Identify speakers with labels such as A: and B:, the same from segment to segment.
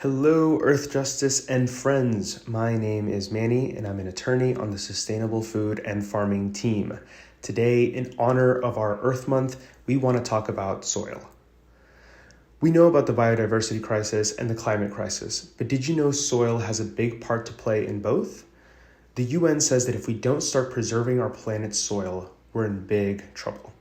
A: Hello, Earth Justice and friends. My name is Manny, and I'm an attorney on the Sustainable Food and Farming team. Today, in honor of our Earth Month, we want to talk about soil. We know about the biodiversity crisis and the climate crisis, but did you know soil has a big part to play in both? The UN says that if we don't start preserving our planet's soil, we're in big trouble.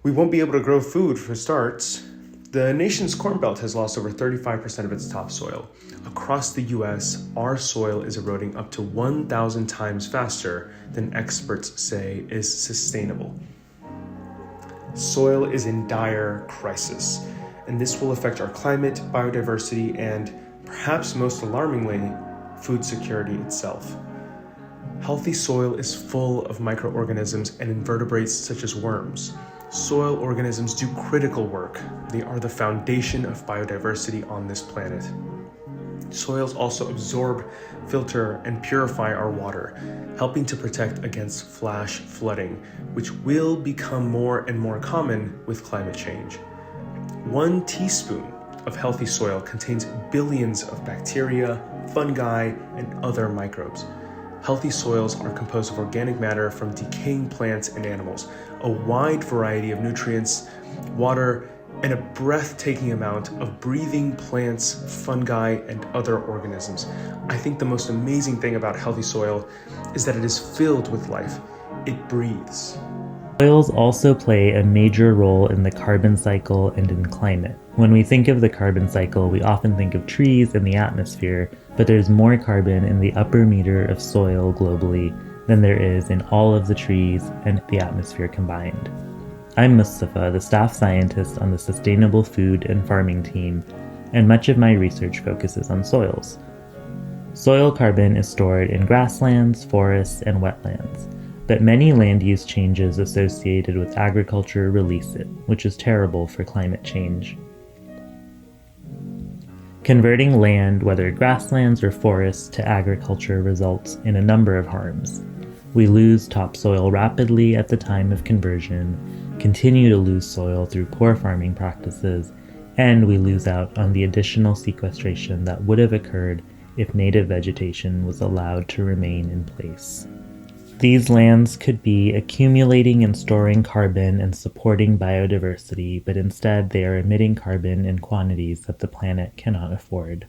A: We won't be able to grow food for starts. The nation's Corn Belt has lost over 35% of its topsoil. Across the US, our soil is eroding up to 1,000 times faster than experts say is sustainable. Soil is in dire crisis, and this will affect our climate, biodiversity, and, perhaps most alarmingly, food security itself. Healthy soil is full of microorganisms and invertebrates such as worms. Soil organisms do critical work. They are the foundation of biodiversity on this planet. Soils also absorb, filter, and purify our water, helping to protect against flash flooding, which will become more and more common with climate change. 1 teaspoon of healthy soil contains billions of bacteria, fungi, and other microbes. Healthy soils are composed of organic matter from decaying plants and animals, a wide variety of nutrients, water, and a breathtaking amount of breathing plants, fungi, and other organisms. I think the most amazing thing about healthy soil is that it is filled with life. It breathes.
B: Soils also play a major role in the carbon cycle and in climate. When we think of the carbon cycle, we often think of trees and the atmosphere, but there's more carbon in the upper meter of soil globally than there is in all of the trees and the atmosphere combined. I'm Mustafa, the staff scientist on the Sustainable Food and Farming team, and much of my research focuses on soils. Soil carbon is stored in grasslands, forests, and wetlands, but many land use changes associated with agriculture release it, which is terrible for climate change. Converting land, whether grasslands or forests, to agriculture results in a number of harms. We lose topsoil rapidly at the time of conversion, continue to lose soil through poor farming practices, and we lose out on the additional sequestration that would have occurred if native vegetation was allowed to remain in place. These lands could be accumulating and storing carbon and supporting biodiversity, but instead they are emitting carbon in quantities that the planet cannot afford.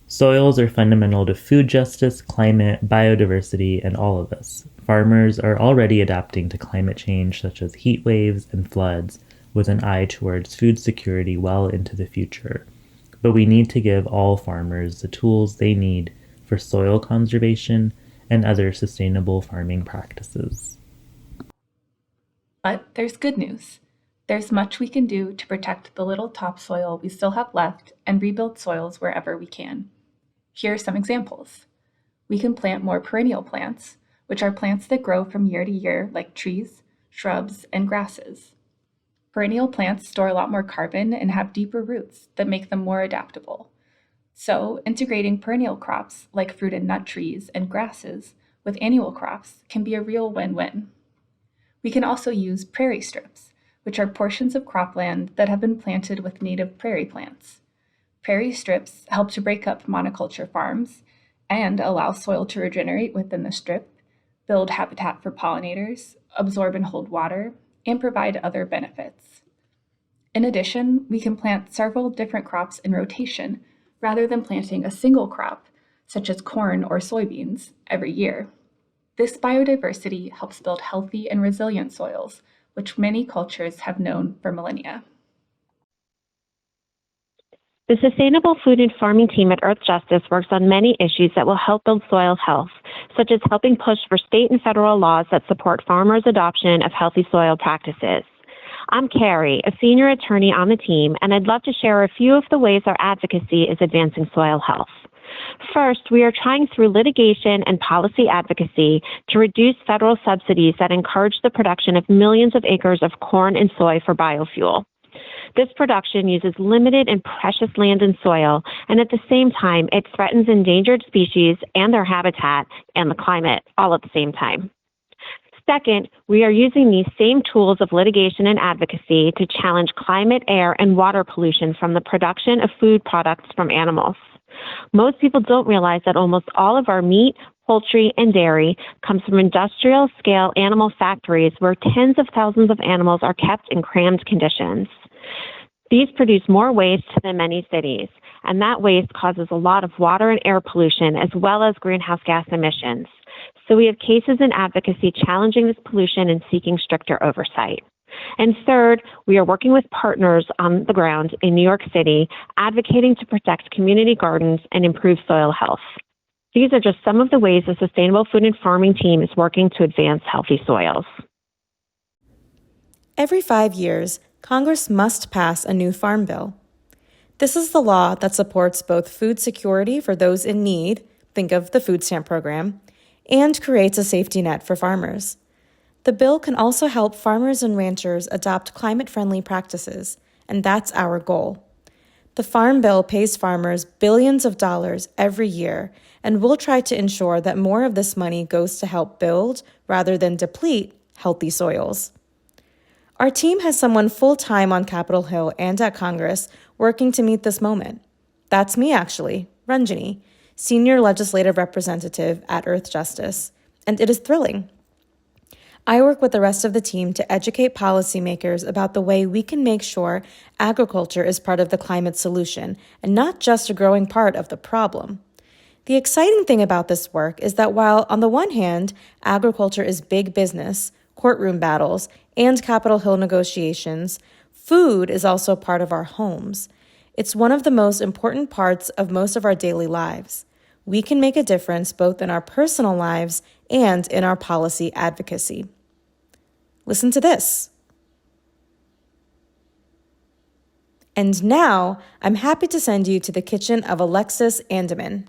B: Soils are fundamental to food justice, climate, biodiversity, and all of this. Farmers are already adapting to climate change such as heat waves and floods with an eye towards food security well into the future. But we need to give all farmers the tools they need for soil conservation and other sustainable farming practices.
C: But there's good news. There's much we can do to protect the little topsoil we still have left and rebuild soils wherever we can. Here are some examples. We can plant more perennial plants, which are plants that grow from year to year like trees, shrubs, and grasses. Perennial plants store a lot more carbon and have deeper roots that make them more adaptable. So, integrating perennial crops like fruit and nut trees and grasses with annual crops can be a real win-win. We can also use prairie strips, which are portions of cropland that have been planted with native prairie plants. Prairie strips help to break up monoculture farms and allow soil to regenerate within the strip, build habitat for pollinators, absorb and hold water, and provide other benefits. In addition, we can plant several different crops in rotation rather than planting a single crop, such as corn or soybeans, every year. This biodiversity helps build healthy and resilient soils, which many cultures have known for millennia.
D: The Sustainable Food and Farming team at Earth Justice works on many issues that will help build soil health, such as helping push for state and federal laws that support farmers' adoption of healthy soil practices. I'm Carrie, a senior attorney on the team, and I'd love to share a few of the ways our advocacy is advancing soil health. First, we are trying through litigation and policy advocacy to reduce federal subsidies that encourage the production of millions of acres of corn and soy for biofuel. This production uses limited and precious land and soil, and at the same time, it threatens endangered species and their habitat and the climate all at the same time. Second, we are using these same tools of litigation and advocacy to challenge climate, air, and water pollution from the production of food products from animals. Most people don't realize that almost all of our meat, poultry, and dairy comes from industrial-scale animal factories where tens of thousands of animals are kept in crammed conditions. These produce more waste than many cities, and that waste causes a lot of water and air pollution as well as greenhouse gas emissions. So we have cases in advocacy challenging this pollution and seeking stricter oversight. And third, we are working with partners on the ground in New York City, advocating to protect community gardens and improve soil health. These are just some of the ways the Sustainable Food and Farming team is working to advance healthy soils.
E: Every 5 years, Congress must pass a new farm bill. This is the law that supports both food security for those in need, think of the food stamp program, and creates a safety net for farmers. The bill can also help farmers and ranchers adopt climate-friendly practices, and that's our goal. The Farm Bill pays farmers billions of dollars every year, and we'll try to ensure that more of this money goes to help build, rather than deplete, healthy soils. Our team has someone full-time on Capitol Hill and at Congress working to meet this moment. That's me, actually, Ranjani, Senior Legislative Representative at Earth Justice, and it is thrilling. I work with the rest of the team to educate policymakers about the way we can make sure agriculture is part of the climate solution and not just a growing part of the problem. The exciting thing about this work is that while, on the one hand, agriculture is big business, courtroom battles, and Capitol Hill negotiations, food is also part of our homes. It's one of the most important parts of most of our daily lives. We can make a difference both in our personal lives and in our policy advocacy. Listen to this. And now, I'm happy to send you to the kitchen of Alexis Andaman.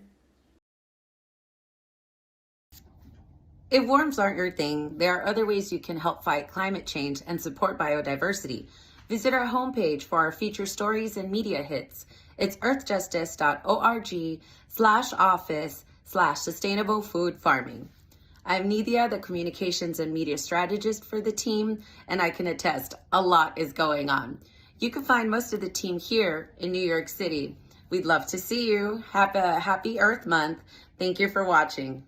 F: If worms aren't your thing, there are other ways you can help fight climate change and support biodiversity. Visit our homepage for our feature stories and media hits. It's earthjustice.org/office/sustainable food farming. I'm Nidia, the communications and media strategist for the team, and I can attest a lot is going on. You can find most of the team here in New York City. We'd love to see you. Happy Earth Month. Thank you for watching.